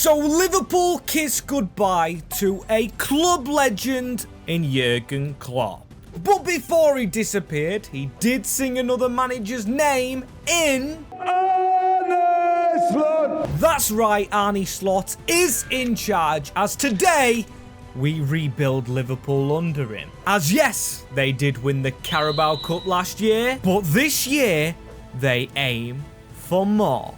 So Liverpool kiss goodbye to a club legend in Jurgen Klopp. But before he disappeared, he did sing another manager's name in... Arne Slot! That's right, Arne Slot is in charge, as today we rebuild Liverpool under him. As yes, they did win the Carabao Cup last year, but this year they aim for more.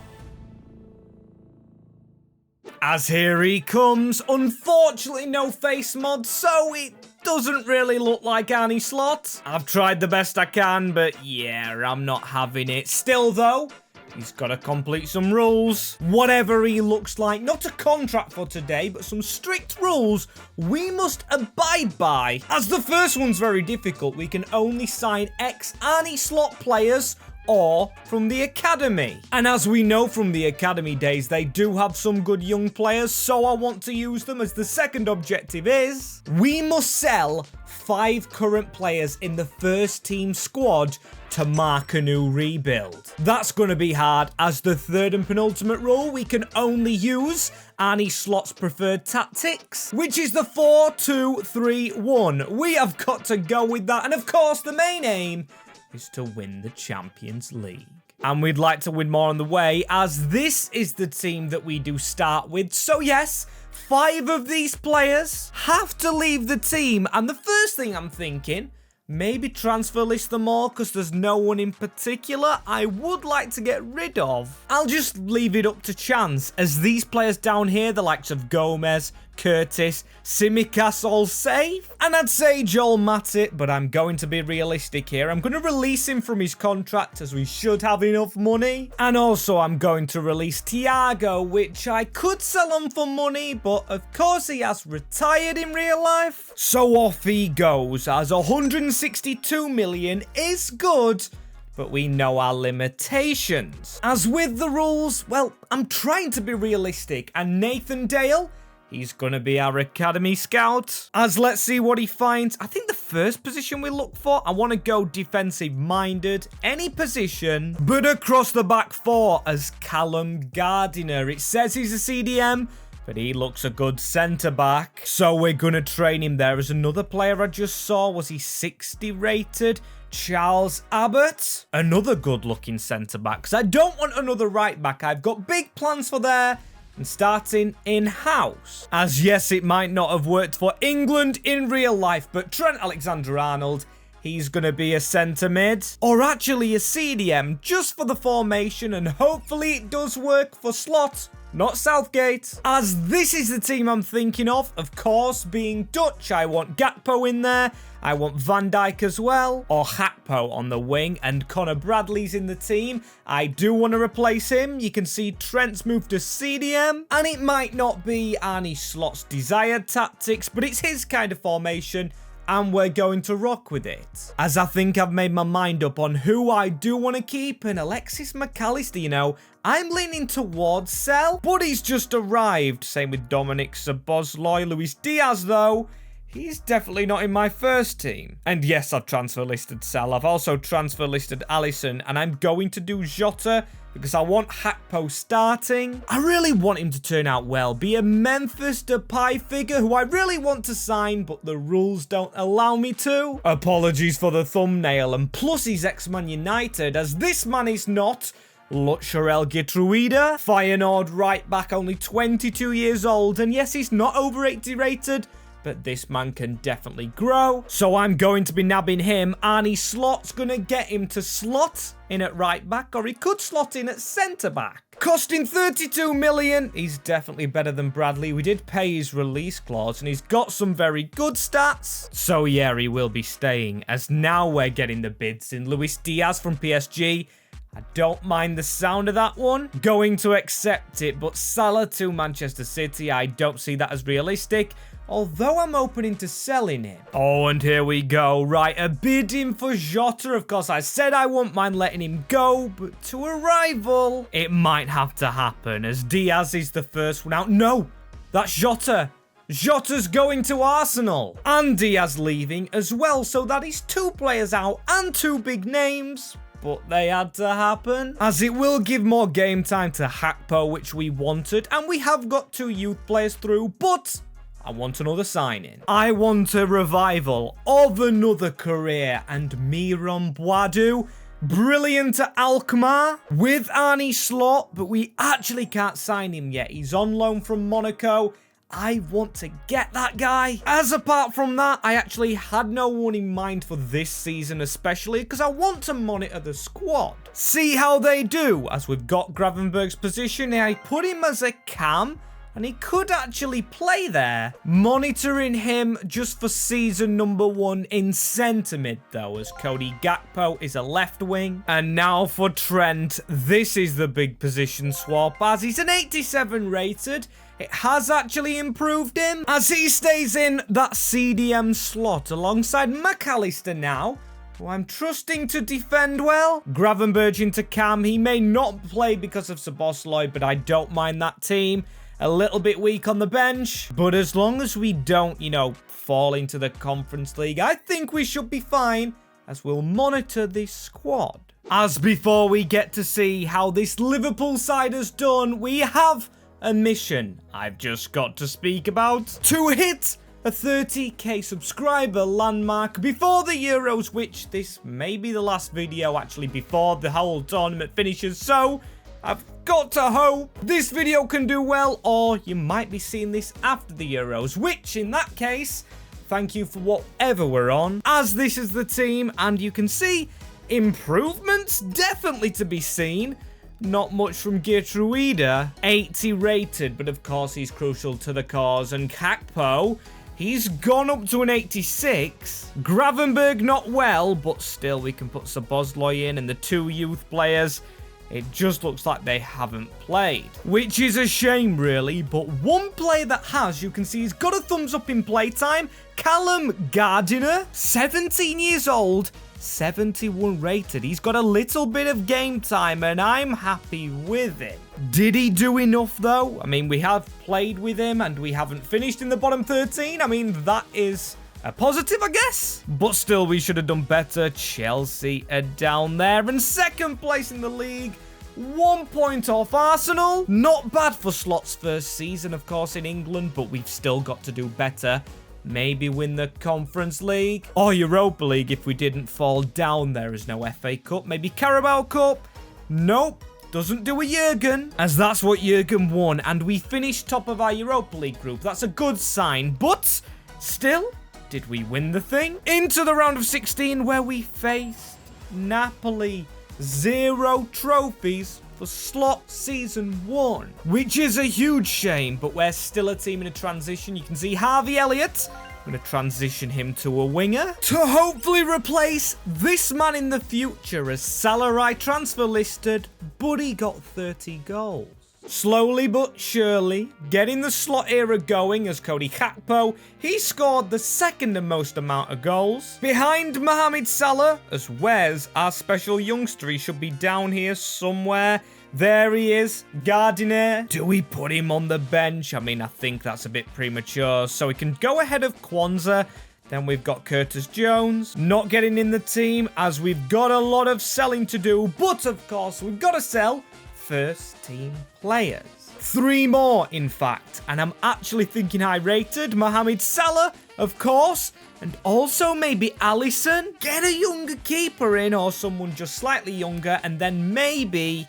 As here he comes, unfortunately no face mod, so it doesn't really look like Arne Slot. I've tried the best I can, but yeah, I'm not having it. Still though, he's got to complete some rules. Whatever he looks like, not a contract for today, but some strict rules we must abide by. As the first one's very difficult, we can only sign ex-Arne Slot players or from the academy. And as we know from the academy days, they do have some good young players, so I want to use them as the second objective is we must sell 5 current players in the first team squad to mark a new rebuild. That's going to be hard, as the third and penultimate rule, we can only use Arne Slot's preferred tactics, which is the 4-2-3-1. We have got to go with that, and of course the main aim is to win the Champions League. And we'd like to win more on the way, as this is the team that we do start with. So yes, 5 of these players have to leave the team. And the first thing I'm thinking, maybe transfer list them all, because there's no one in particular I would like to get rid of. I'll just leave it up to chance, as these players down here, the likes of Gomez, Curtis, Simicas, all safe. And I'd say Joel Matip, but I'm going to be realistic here. I'm going to release him from his contract, as we should have enough money. And also I'm going to release Thiago, which I could sell him for money, but of course he has retired in real life. So off he goes, as 162 million is good, but we know our limitations. As with the rules, well, I'm trying to be realistic, and Nathan Dale, he's going to be our academy scout. As let's see what he finds. I think the first position we look for, I want to go defensive-minded. Any position, but across the back 4 as Callum Gardiner. It says he's a CDM, but he looks a good centre-back. So we're going to train him there. As another player I just saw, was he 60 rated? Charles Abbott. Another good-looking centre-back, because I don't want another right-back. I've got big plans for there. And starting in-house. As yes, it might not have worked for England in real life, but Trent Alexander-Arnold, he's going to be a centre mid. Or actually a CDM, just for the formation, and hopefully it does work for Slot, not Southgate. As this is the team I'm thinking of course, being Dutch, I want Gakpo in there. I want Van Dijk as well, or Gakpo on the wing, and Connor Bradley's in the team. I do want to replace him. You can see Trent's moved to CDM, and it might not be Arne Slot's desired tactics, but it's his kind of formation, and we're going to rock with it. As I think I've made my mind up on who I do want to keep, and Alexis McAllister, you know, I'm leaning towards sell, but he's just arrived. Same with Dominic Szoboszlai. Luis Diaz, though, he's definitely not in my first team. And yes, I've transfer listed Sal. I've also transfer listed Alisson, and I'm going to do Jota because I want Gakpo starting. I really want him to turn out well, be a Memphis Depay figure who I really want to sign, but the rules don't allow me to. Apologies for the thumbnail, and plus he's ex-Man United, as this man is not. Lutcherel Gitruida, Feyenoord right back, only 22 years old, and yes, he's not over 80 rated, but this man can definitely grow. So I'm going to be nabbing him. Arne Slot's going to get him to slot in at right back, or he could slot in at centre back. Costing 32 million, he's definitely better than Bradley. We did pay his release clause, and he's got some very good stats. So yeah, he will be staying, as now we're getting the bids in. Luis Diaz from PSG. I don't mind the sound of that one. Going to accept it, but Salah to Manchester City, I don't see that as realistic, although I'm opening to selling him. Oh, and here we go. Right, a bid in for Jota. Of course, I said I wouldn't mind letting him go, but to a rival, it might have to happen, as Diaz is the first one out. No, that's Jota. Jota's going to Arsenal. And Diaz leaving as well, so that is 2 players out and 2 big names. but they had to happen, as it will give more game time to Gakpo, which we wanted, and we have got 2 youth players through, but I want another signing. I want a revival of another career, and Miron Boadu. Brilliant at Alkmaar with Arne Slot, but we actually can't sign him yet. He's on loan from Monaco. I want to get that guy. As apart from that, I actually had no one in mind for this season, especially because I want to monitor the squad. See how they do. As we've got Gravenberg's position, I put him as a cam, and he could actually play there. Monitoring him just for season number 1 in centre mid, though, as Cody Gakpo is a left wing. And now for Trent, this is the big position swap, as he's an 87 rated. It has actually improved him, as he stays in that CDM slot alongside McAllister now, who I'm trusting to defend well. Gravenberg into cam. He may not play because of Szoboszlai, but I don't mind that team. A little bit weak on the bench, but as long as we don't, fall into the Conference League, I think we should be fine, as we'll monitor this squad. As before we get to see how this Liverpool side has done, we have a mission I've just got to speak about to hit a 30k subscriber landmark before the Euros, which this may be the last video actually before the whole tournament finishes, so I've got to hope this video can do well, or you might be seeing this after the Euros, which in that case, thank you for whatever we're on, as this is the team, and you can see improvements definitely to be seen. Not much from Geertruida, 80 rated, but of course he's crucial to the cause, and Gakpo, he's gone up to an 86. Gravenberg not well, but still we can put Szoboszlai in, and the 2 youth players, it just looks like they haven't played, which is a shame really, but one player that has, you can see he's got a thumbs up in playtime, Callum Gardiner, 17 years old, 71 rated. He's got a little bit of game time and I'm happy with it. Did he do enough though? I mean, we have played with him and we haven't finished in the bottom 13. I mean, that is a positive, I guess. But still, we should have done better. Chelsea are down there in second place in the league. 1 point off Arsenal. Not bad for Slot's first season, of course, in England, but we've still got to do better. Maybe win the Conference League or Europa League if we didn't fall down. There is no FA Cup. Maybe Carabao Cup. Nope. Doesn't do a Jurgen, as that's what Jurgen won. And we finished top of our Europa League group. That's a good sign. But still, did we win the thing? Into the round of 16 where we faced Napoli. 0 trophies for Slot Season 1, which is a huge shame, but we're still a team in a transition. You can see Harvey Elliott. I'm going to transition him to a winger to hopefully replace this man in the future, as Salarai transfer listed, but he got 30 goals. Slowly but surely, getting the Slot era going, as Cody Gakpo, he scored the second most amount of goals. Behind Mohamed Salah, as Wes, our special youngster, he should be down here somewhere. There he is, Gardiner. Do we put him on the bench? I mean, I think that's a bit premature, so we can go ahead of Kwanzaa. Then we've got Curtis Jones, not getting in the team, as we've got a lot of selling to do, but of course, we've got to sell first team players. 3 more, in fact, and I'm actually thinking high rated. Mohamed Salah, of course, and also maybe Alisson. Get a younger keeper in, or someone just slightly younger, and then maybe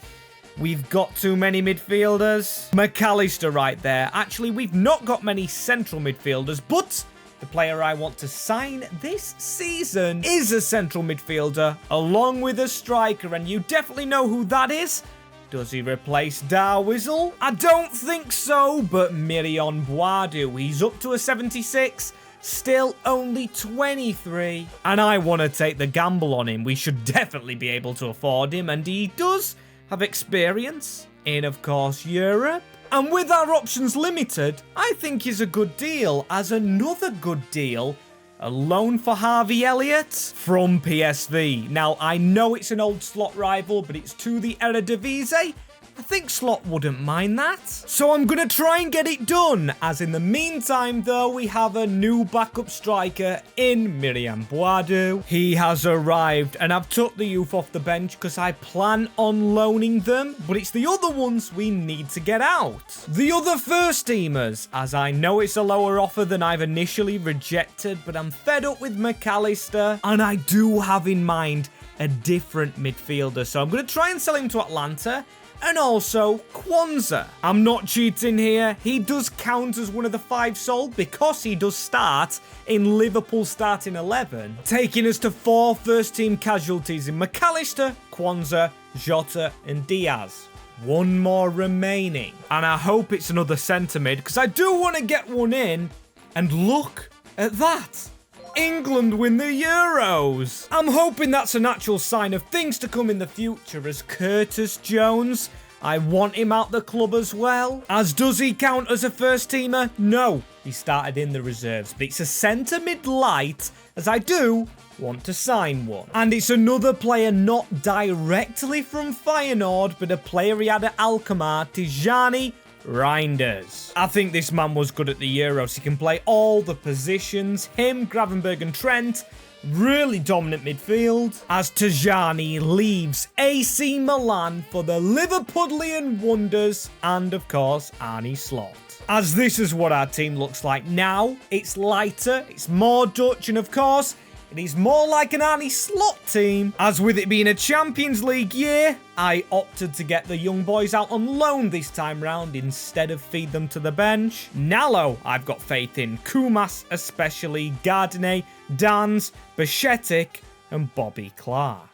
we've got too many midfielders. McAllister right there. Actually, we've not got many central midfielders, but the player I want to sign this season is a central midfielder, along with a striker, and you definitely know who that is. Does he replace Darwizzle? I don't think so, but Miron Boadu, he's up to a 76, still only 23. And I want to take the gamble on him. We should definitely be able to afford him, and he does have experience in, of course, Europe. And with our options limited, I think is a good deal. As another good deal, a loan for Harvey Elliott from PSV. Now, I know it's an old Slot rival, but it's to the Eredivisie. I think Slot wouldn't mind that. So I'm going to try and get it done. As in the meantime, though, we have a new backup striker in Myriam Boadu. He has arrived, and I've took the youth off the bench because I plan on loaning them, but it's the other ones we need to get out. The other first teamers, as I know it's a lower offer than I've initially rejected, but I'm fed up with McAllister, and I do have in mind a different midfielder, so I'm going to try and sell him to Atlanta. And also Kwanzaa. I'm not cheating here. He does count as one of the 5 sold because he does start in Liverpool starting 11, taking us to 4 first-team casualties in McAllister, Kwanzaa, Jota, and Diaz. 1 more remaining. And I hope it's another centre mid because I do want to get one in. And look at that. England win the Euros. I'm hoping that's a natural sign of things to come in the future as Curtis Jones. I want him out the club as well. As does he count as a first teamer? No, he started in the reserves, but it's a centre mid light as I do want to sign one. And it's another player not directly from Feyenoord, but a player he had at Alkmaar, Tijani Reinders. I think this man was good at the Euros. He can play all the positions. Him, Gravenberch and Trent, really dominant midfield. As Tijani leaves AC Milan for the Liverpudlian wonders and, of course, Arne Slot. As this is what our team looks like now. It's lighter, it's more Dutch, and of course, it is more like an Arne Slot team. As with it being a Champions League year, I opted to get the young boys out on loan this time round instead of feed them to the bench. Nallo, I've got faith in. Kumas especially, Gardiner, Dans, Bashetic, and Bobby Clark.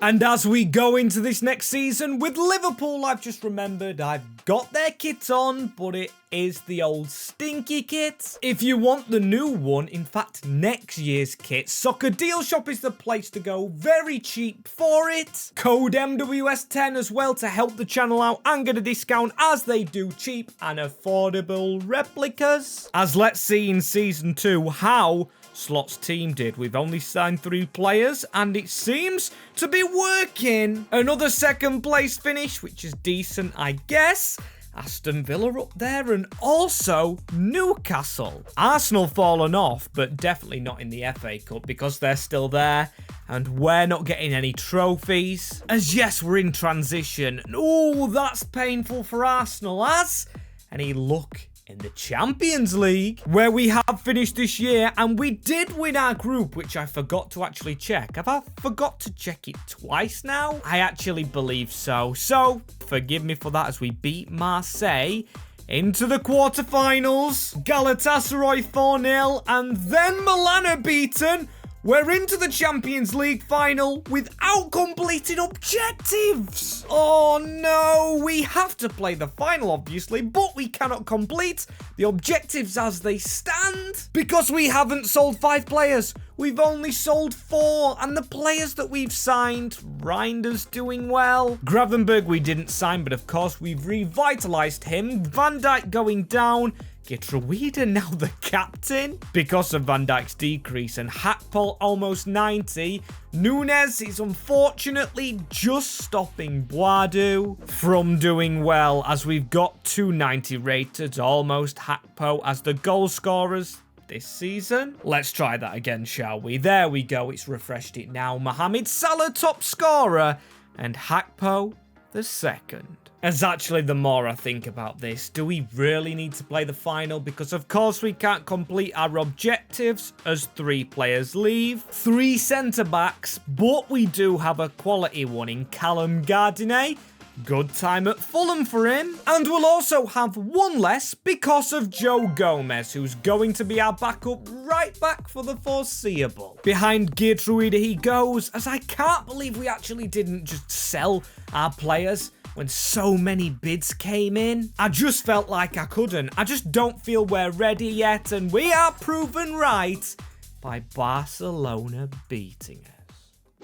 And as we go into this next season with Liverpool, I've just remembered I've got their kit on, but it is the old stinky kit. If you want the new one, in fact, next year's kit, Soccer Deal Shop is the place to go. Very cheap for it. Code MWS10 as well to help the channel out and get a discount as they do cheap and affordable replicas. As let's see in Season 2 how Slot's team did. We've only signed 3 players and it seems to be working. Another second place finish, which is decent, I guess. Aston Villa up there and also Newcastle. Arsenal fallen off, but definitely not in the FA Cup because they're still there and we're not getting any trophies. As yes, we're in transition. Oh, that's painful for Arsenal as any luck in the Champions League, where we have finished this year, and we did win our group, which I forgot to actually check. Have I forgot to check it twice now? I actually believe so. So, forgive me for that as we beat Marseille into the quarterfinals. Galatasaray 4-0, and then Milan are beaten. We're into the Champions League final without completing objectives. Oh no, we have to play the final obviously, but we cannot complete the objectives as they stand because we haven't sold 5 players. We've only sold 4, and the players that we've signed, Reinders doing well. Gravenberch we didn't sign, but of course we've revitalized him. Van Dijk going down. Gitrawida now the captain because of Van Dijk's decrease, and Hakpol almost 90. Nunes is unfortunately just stopping Boadu from doing well as we've got 290 rated, almost Hakpo as the goal scorers this season. Let's try that again, shall we? There we go, it's refreshed it now. Mohamed Salah top scorer and Hakpo the second. As actually, the more I think about this, do we really need to play the final? Because of course we can't complete our objectives as 3 players leave. 3 centre-backs, but we do have a quality one in Callum Gardiner. Good time at Fulham for him. And we'll also have 1 less because of Joe Gomez, who's going to be our backup right back for the foreseeable. Behind Geertruida he goes, as I can't believe we actually didn't just sell our players when so many bids came in. I just felt like I couldn't. I just don't feel we're ready yet, and we are proven right by Barcelona beating us.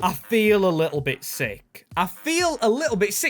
I feel a little bit sick.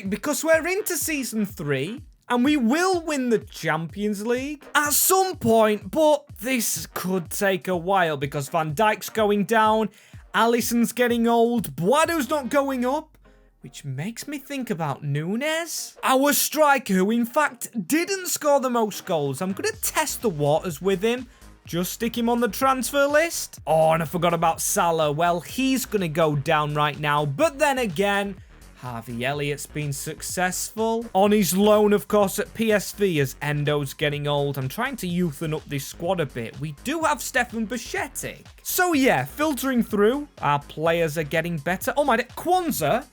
Because we're into Season 3 and we will win the Champions League at some point, but this could take a while because Van Dijk's going down, Alisson's getting old, Boadu's not going up. which makes me think about Núñez. Our striker, who in fact didn't score the most goals. I'm going to test the waters with him. Just stick him on the transfer list. Oh, and I forgot about Salah. Well, he's going to go down right now. But then again, Harvey Elliott's been successful. On his loan, of course, at PSV as Endo's getting old. I'm trying to youthen up this squad a bit. We do have Stefan Bajcetic. So yeah, filtering through. Our players are getting better. Oh my, Kwanzaa.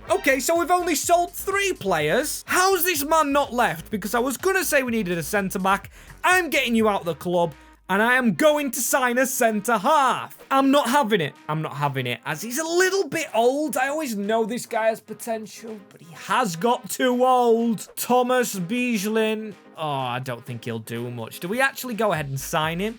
Okay, so we've only sold 3 players. How's this man not left? Because I was going to say we needed a centre-back. I'm getting you out of the club. And I am going to sign a centre-half. I'm not having it. I'm not having it. As he's a little bit old. I always know this guy has potential. But he has got too old. Thomas Bijlin. Oh, I don't think he'll do much. Do we actually go ahead and sign him?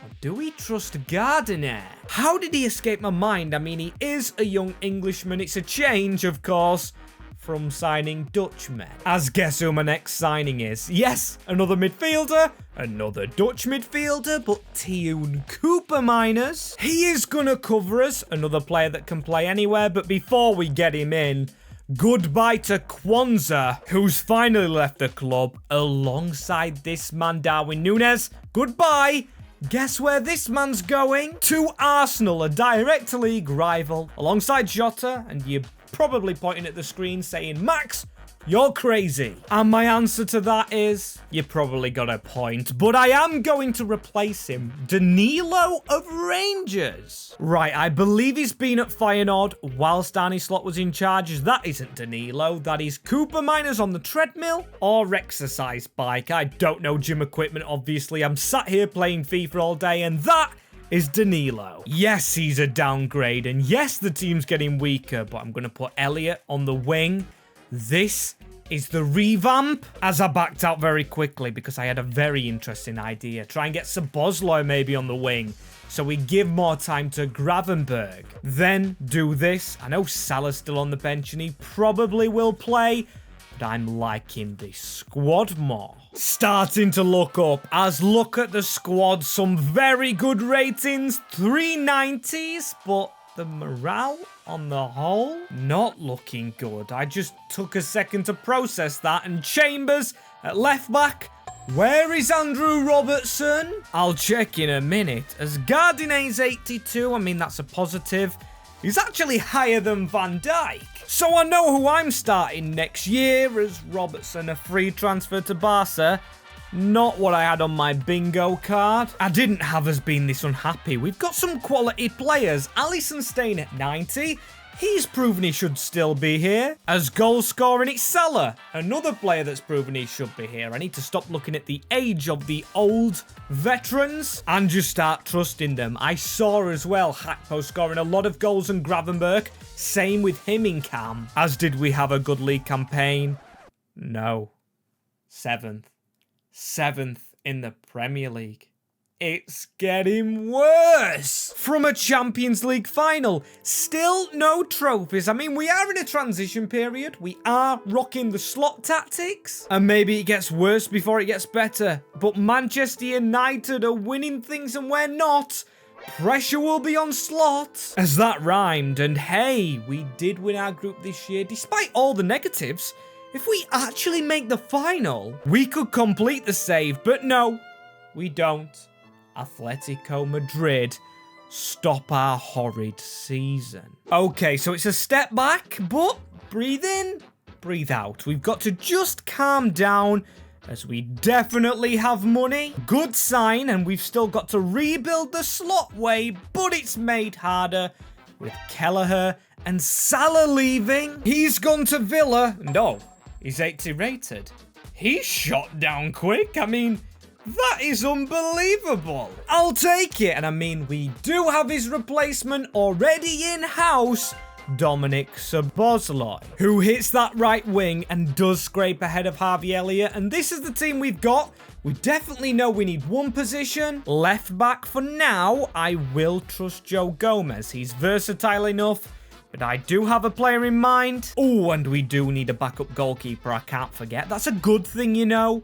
Or do we trust Gardiner? How did he escape my mind? I mean, he is a young Englishman. It's a change, of course, from signing Dutchmen. As guess who my next signing is? Yes, another midfielder, another Dutch midfielder, but Tioun Cooper minus. He is gonna cover us, another player that can play anywhere, but before we get him in, goodbye to Kwanzaa, who's finally left the club alongside this man, Darwin Núñez. Goodbye. Guess where this man's going? To Arsenal, a direct league rival, alongside Jota, and you're probably pointing at the screen saying, Max, you're crazy. And my answer to that is, you probably got a point, but I am going to replace him. Danilo of Rangers. Right, I believe he's been at Feyenoord whilst Arne Slot was in charge. That isn't Danilo, that is Cooper miners on the treadmill or exercise bike. I don't know gym equipment, obviously. I'm sat here playing FIFA all day, and that is Danilo. Yes, he's a downgrade, and yes, the team's getting weaker, but I'm going to put Elliott on the wing. This is the revamp, as I backed out very quickly because I had a very interesting idea. Try and get Szoboszlai maybe on the wing, so we give more time to Gravenberg. Then do this. I know Salah's still on the bench, and he probably will play, but I'm liking this squad more. Starting to look up, as look at the squad, some very good ratings, 390s, but the morale on the whole, not looking good. I just took a second to process that, and Chambers at left back. Where is Andrew Robertson? I'll check in a minute. As Gardinet's 82, I mean, that's a positive. He's actually higher than Van Dijk. So I know who I'm starting next year as Robertson, a free transfer to Barca. Not what I had on my bingo card. I didn't have us being this unhappy. We've got some quality players. Alisson staying at 90. He's proven he should still be here. As goal scoring, it's Salah, another player that's proven he should be here. I need to stop looking at the age of the old veterans and just start trusting them. I saw as well Hakpo scoring a lot of goals and Gravenberg. Same with him in Cam. As did we have a good league campaign? No. 7th. 7th in the Premier League. It's getting worse. From a Champions League final, still no trophies. I mean, we are in a transition period. We are rocking the Slot tactics. And maybe it gets worse before it gets better. But Manchester United are winning things and we're not. Pressure will be on Slot. As that rhymed. And hey, we did win our group this year, despite all the negatives. If we actually make the final, we could complete the save, but no, we don't. Atletico Madrid stop our horrid season. Okay, so it's a step back, but breathe in, breathe out. We've got to just calm down as we definitely have money. Good sign, and we've still got to rebuild the Slot way, but it's made harder with Kelleher and Salah leaving. He's gone to Villa. No. He's 80 rated. He's shot down quick. I mean, that is unbelievable. I'll take it. And I mean, we do have his replacement already in-house, Dominic Szoboszlai, who hits that right wing and does scrape ahead of Harvey Elliott. And this is the team we've got. We definitely know we need one position. Left back for now. I will trust Joe Gomez. He's versatile enough. But I do have a player in mind. Oh, and we do need a backup goalkeeper, I can't forget. That's a good thing, you know.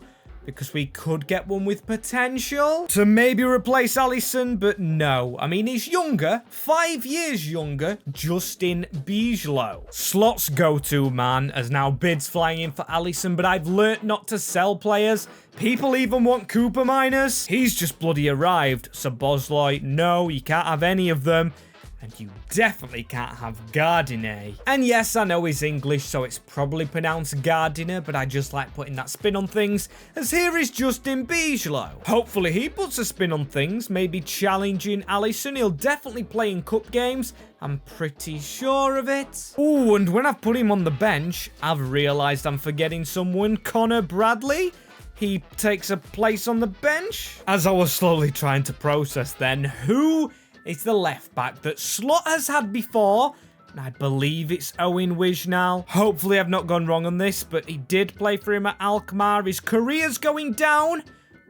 because we could get one with potential to maybe replace Alisson, but no. I mean, he's younger, 5 years younger, Justin Bijlow. Slot's go-to man has now bids flying in for Alisson, but I've learnt not to sell players. People even want Cooper miners. He's just bloody arrived. So Bosloy, no, you can't have any of them. And you definitely can't have Gardiner. And yes, I know he's English, so it's probably pronounced Gardiner, but I just like putting that spin on things, as here is Justin Bijlow. Hopefully he puts a spin on things, maybe challenging Alisson. He'll definitely play in cup games. I'm pretty sure of it. Ooh, and when I've put him on the bench, I've realised I'm forgetting someone. Connor Bradley. He takes a place on the bench. As I was slowly trying to process then, who is the left back that Slot has had before? And I believe it's Owen Wijnal. Hopefully I've not gone wrong on this, but he did play for him at Alkmaar. His career's going down,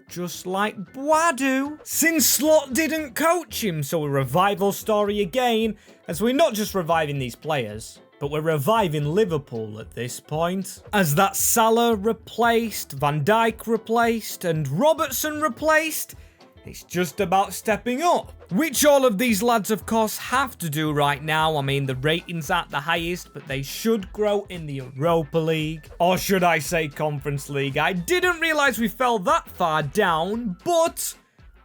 just like Boadu. Since Slot didn't coach him, so a revival story again, as we're not just reviving these players, but we're reviving Liverpool at this point. As that Salah replaced, Van Dijk replaced, and Robertson replaced, it's just about stepping up. Which all of these lads, of course, have to do right now. I mean, the ratings aren't the highest, but they should grow in the Europa League. Or should I say Conference League? I didn't realise we fell that far down, but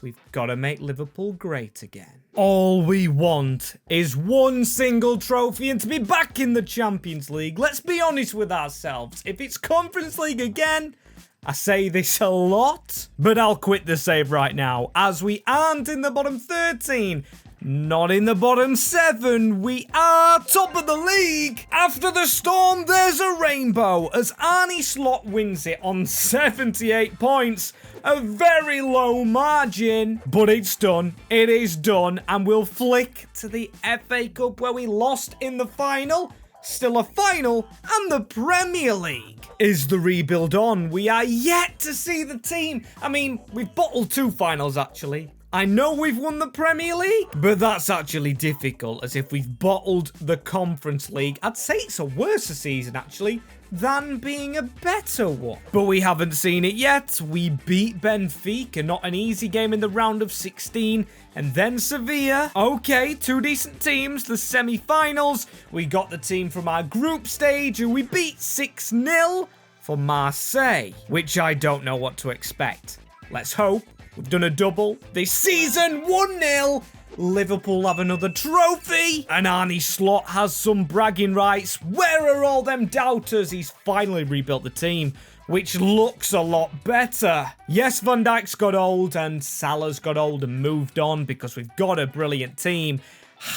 we've got to make Liverpool great again. All we want is one single trophy and to be back in the Champions League. Let's be honest with ourselves. If it's Conference League again, I say this a lot, but I'll quit the save right now, as we aren't in the bottom 13, not in the bottom 7, we are top of the league. After the storm, there's a rainbow, as Arne Slot wins it on 78 points, a very low margin, but it's done, it is done, and we'll flick to the FA Cup where we lost in the final, still a final, and the Premier League. Is the rebuild on? We are yet to see the team. I mean, we've bottled 2 finals, actually. I know we've won the Premier League, but that's actually difficult, as if we've bottled the Conference League. I'd say it's a worse season, actually, than being a better one. But we haven't seen it yet. We beat Benfica, not an easy game in the round of 16, and then Sevilla. Okay, 2 decent teams, the semi-finals. We got the team from our group stage, and we beat 6-0 for Marseille, which I don't know what to expect. Let's hope we've done a double this season. 1-0. Liverpool have another trophy, and Arne Slot has some bragging rights. Where are all them doubters? He's finally rebuilt the team, which looks a lot better. Yes, Van Dijk's got old, and Salah's got old and moved on, because we've got a brilliant team.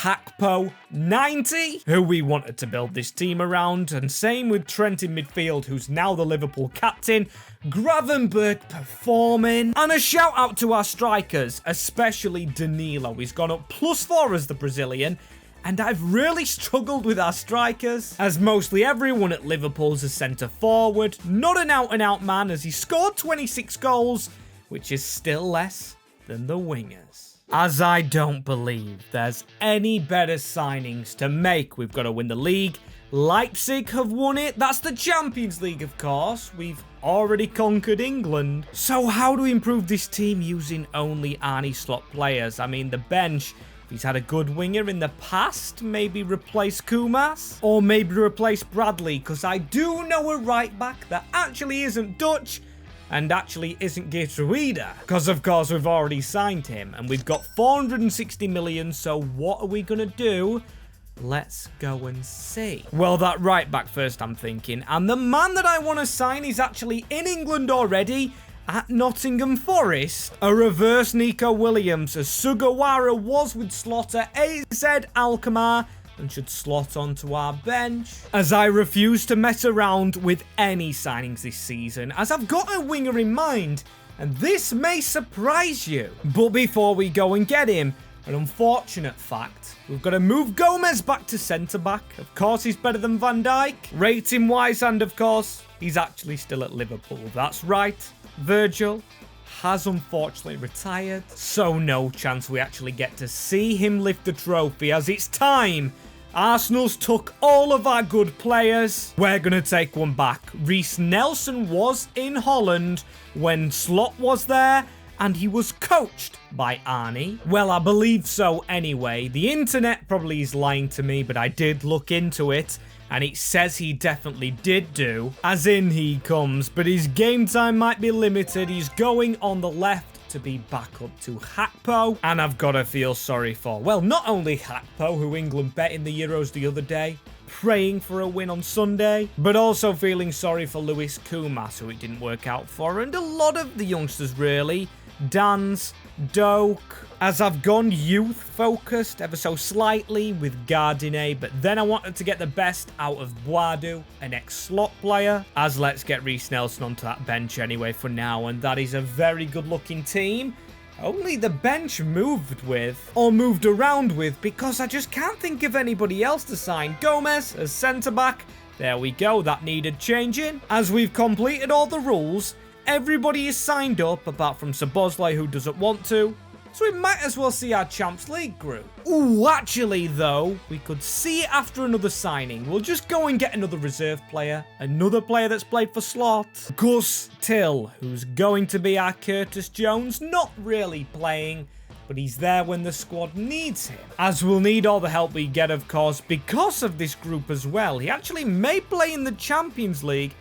Hakpo 90, who we wanted to build this team around, and same with Trent in midfield, who's now the Liverpool captain. Gravenberg performing, and a shout out to our strikers, especially Danilo. He's gone up +4 as the Brazilian, and I've really struggled with our strikers, as mostly everyone at Liverpool's a centre forward, not an out-and-out man, as he scored 26 goals, which is still less than the wingers. As I don't believe there's any better signings to make. We've got to win the league. Leipzig have won it. That's the Champions League, of course. We've already conquered England. So how do we improve this team using only Arne Slot players? I mean, the bench, if he's had a good winger in the past, maybe replace Kumas, or maybe replace Bradley, because I do know a right back that actually isn't Dutch, and actually isn't Geertruida, because of course we've already signed him, and we've got 460 million, so what are we going to do? Let's go and see. Well, that right back first, I'm thinking, and the man that I want to sign is actually in England already, at Nottingham Forest. A reverse Nico Williams, as Sugawara was with Slot at AZ Alkmaar, and should slot onto our bench, as I refuse to mess around with any signings this season, as I've got a winger in mind, and this may surprise you. But before we go and get him, an unfortunate fact, we've got to move Gomez back to centre-back. Of course, he's better than Van Dijk, rating-wise, and of course, he's actually still at Liverpool. That's right, Virgil has unfortunately retired, so no chance we actually get to see him lift the trophy, as it's time. Arsenal's took all of our good players. We're going to take one back. Reiss Nelson was in Holland when Slot was there, and he was coached by Arne. Well, I believe so anyway. The internet probably is lying to me, but I did look into it, and it says he definitely did do. As in, he comes, but his game time might be limited. He's going on the left to be back up to Gakpo, and I've got to feel sorry for, well, not only Gakpo, who England bet in the Euros the other day, praying for a win on Sunday, but also feeling sorry for Lewis Koumas, who it didn't work out for, and a lot of the youngsters really. Dans, Doak, as I've gone youth-focused ever so slightly with Gardiner, but then I wanted to get the best out of Boadu, an ex-Slot player, as let's get Reiss Nelson onto that bench anyway for now, and that is a very good-looking team. Only the bench moved around with, because I just can't think of anybody else to sign. Gomez as centre-back. There we go, that needed changing. As we've completed all the rules, everybody is signed up, apart from Szoboszlai, who doesn't want to. So we might as well see our Champions League group. Ooh, actually, though, we could see it after another signing. We'll just go and get another reserve player. Another player that's played for Slot. Gus Till, who's going to be our Curtis Jones. Not really playing, but he's there when the squad needs him. As we'll need all the help we get, of course, because of this group as well. He actually may play in the Champions League,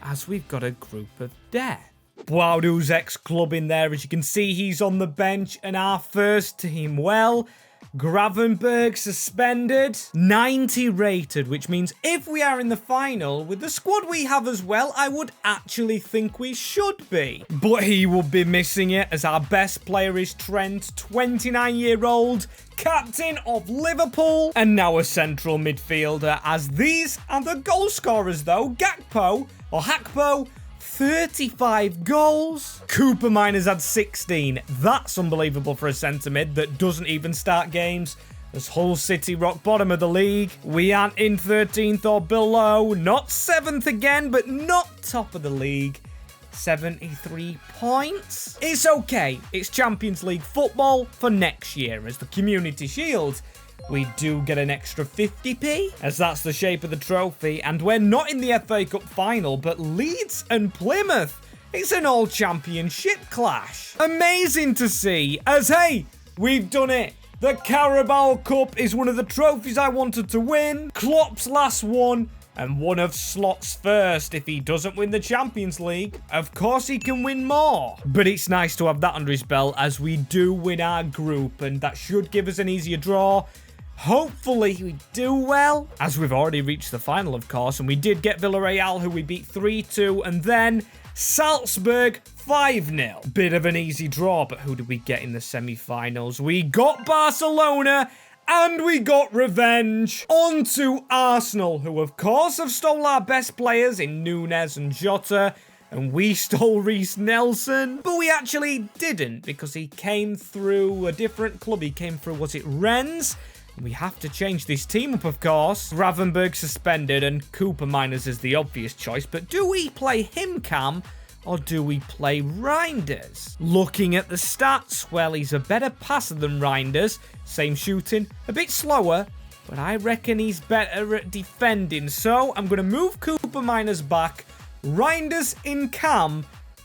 as we've got a group of death. Boadu's ex-club in there. As you can see, he's on the bench. And our first team, well, Gravenberg suspended. 90 rated, which means if we are in the final, with the squad we have as well, I would actually think we should be. But he will be missing it, as our best player is Trent, 29-year-old, captain of Liverpool, and now a central midfielder, as these are the goal scorers, though. Gakpo, 35 goals. Cooper Miners had 16. That's unbelievable for a centre mid that doesn't even start games. As Hull City rock bottom of the league. We aren't in 13th or below. Not 7th again, but not top of the league. 73 points. It's okay. It's Champions League football for next year. As the Community Shield, we do get an extra 50p, as that's the shape of the trophy, and we're not in the FA Cup final, but Leeds and Plymouth. It's an all-championship clash. Amazing to see, as hey, we've done it. The Carabao Cup is one of the trophies I wanted to win. Klopp's last one, and one of Slot's first. If he doesn't win the Champions League, of course he can win more. But it's nice to have that under his belt, as we do win our group, and that should give us an easier draw. Hopefully we do well, as we've already reached the final, of course, and we did get Villarreal, who we beat 3-2, and then Salzburg 5-0. Bit of an easy draw, but who did we get in the semi-finals? We got Barcelona, and we got revenge. On to Arsenal, who of course have stole our best players in Núñez and Jota, and we stole Reiss Nelson, but we actually didn't, because he came through a different club. He came through, was it Rennes? We have to change this team up, of course. Gravenberg suspended, and Cooper Miners is the obvious choice. But do we play him, Cam, or do we play Reinders? Looking at the stats, well, he's a better passer than Reinders. Same shooting, a bit slower, but I reckon he's better at defending. So I'm going to move Cooper Miners back, Reinders in Cam,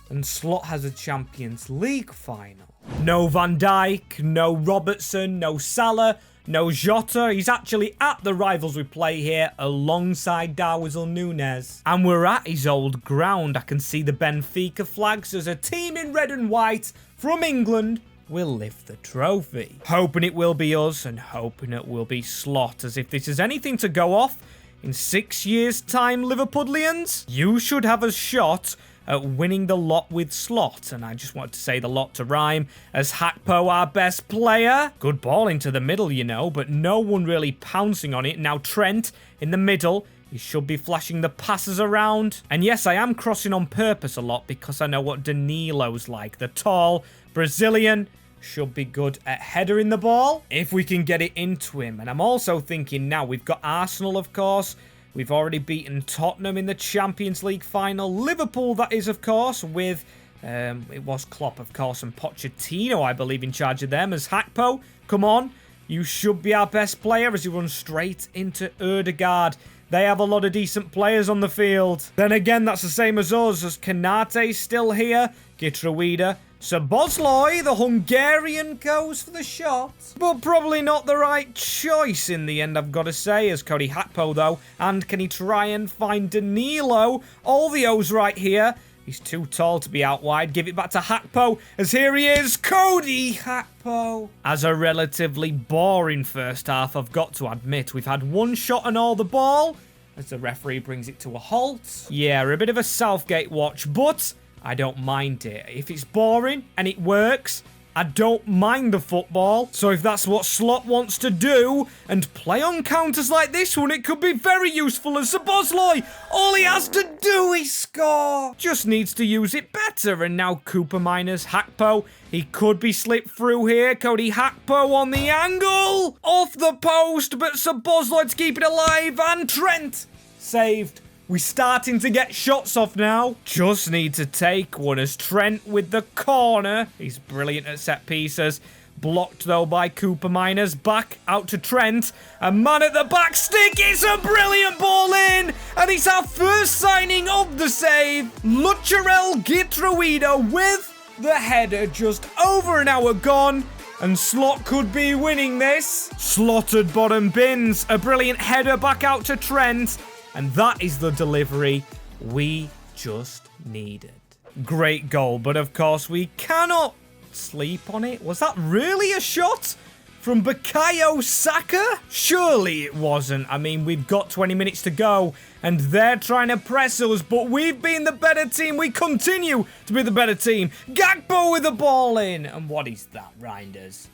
and Slot has a Champions League final. No Van Dijk, no Robertson, no Salah, no Jota. He's actually at the rivals we play here alongside Darwin Núñez. And we're at his old ground. I can see the Benfica flags. As a team in red and white from England will lift the trophy. Hoping it will be us, and hoping it will be Slot. As if this is anything to go off, in 6 years' time, Liverpudlians, you should have a shot at winning the lot with Slot. And I just wanted to say the lot to rhyme, as Gakpo, our best player. Good ball into the middle, you know, but no one really pouncing on it. Now Trent in the middle. He should be flashing the passes around. And yes, I am crossing on purpose a lot, because I know what Danilo's like. The tall Brazilian should be good at headering the ball, if we can get it into him. And I'm also thinking now, we've got Arsenal, of course. We've already beaten Tottenham in the Champions League final. Liverpool, that is, of course, with, it was Klopp, of course, and Pochettino, I believe, in charge of them. As Gakpo, come on, You should be our best player as he runs straight into Ødegaard. They have a lot of decent players on the field. Then again, that's the same as us, as Konate's still here. Gitrowida. Szoboszlai, the Hungarian, goes for the shot. But probably not the right choice in the end, I've got to say, as Cody Gakpo, though. And can he try and find Danilo? All the O's right here. He's too tall to be out wide. Give it back to Gakpo, as here he is, Cody Gakpo. As a relatively boring first half, I've got to admit, we've had one shot on all the ball, as the referee brings it to a halt. Yeah, a bit of a Southgate watch, but I don't mind it. If it's boring and it works, I don't mind the football. So if that's what Slot wants to do and play on counters like this one, it could be very useful as Szoboszlai. All he has to do is score. Just needs to use it better. And now Cooper minus Gakpo. He could be slipped through here. Cody Gakpo on the angle. Off the post, but Szoboszlai to keep it alive. And Trent saved. We're starting to get shots off now. Just need to take one as Trent with the corner. He's brilliant at set pieces. Blocked, though, by Cooper Miners. Back out to Trent. A man at the back stick. It's a brilliant ball in. And it's our first signing of the save. Lucharel Gitrowida with the header just over an hour gone. And Slot could be winning this. Slotted bottom bins. A brilliant header back out to Trent. And that is the delivery we just needed. Great goal, but of course we cannot sleep on it. Was that really a shot from Bukayo Saka? Surely it wasn't. I mean, we've got 20 minutes to go, and they're trying to press us, but we've been the better team. We continue to be the better team. Gakpo with the ball in. And what is that, Reinders?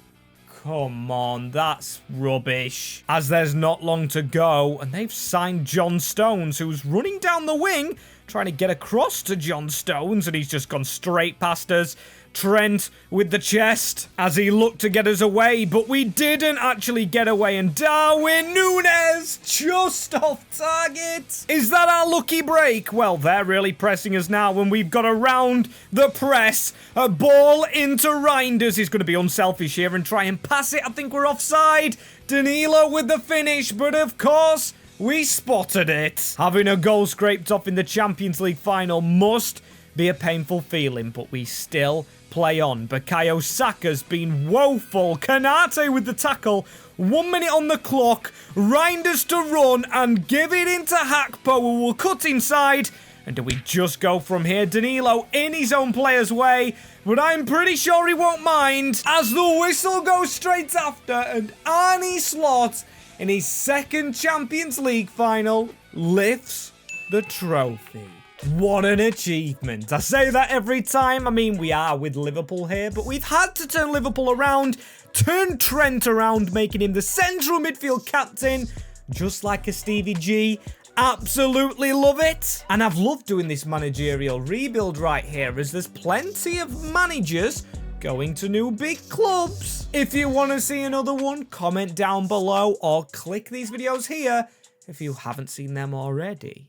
Come on, that's rubbish. As there's not long to go, and they've signed John Stones, who's running down the wing, trying to get across to John Stones, and he's just gone straight past us. Trent with the chest as he looked to get us away, but we didn't actually get away, and Darwin Núñez just off target. Is that our lucky break? Well, they're really pressing us now when we've got around the press. A ball into Reinders. He's going to be unselfish here and try and pass it. I think we're offside. Danilo with the finish, but of course, we spotted it. Having a goal scraped off in the Champions League final must be a painful feeling, but we still play on. Bukayo Saka's been woeful. Konate with the tackle. 1 minute on the clock. Reinders to run and give it into Gakpo, who will cut inside. And do we just go from here? Danilo in his own player's way, but I'm pretty sure he won't mind as the whistle goes straight after, and Arne Slot in his second Champions League final lifts the trophy. What an achievement. I say that every time. I mean, we are with Liverpool here, but we've had to turn Liverpool around, turn Trent around, making him the central midfield captain, just like a Stevie G. Absolutely love it. And I've loved doing this managerial rebuild right here, as there's plenty of managers going to new big clubs. If you want to see another one, comment down below or click these videos here if you haven't seen them already.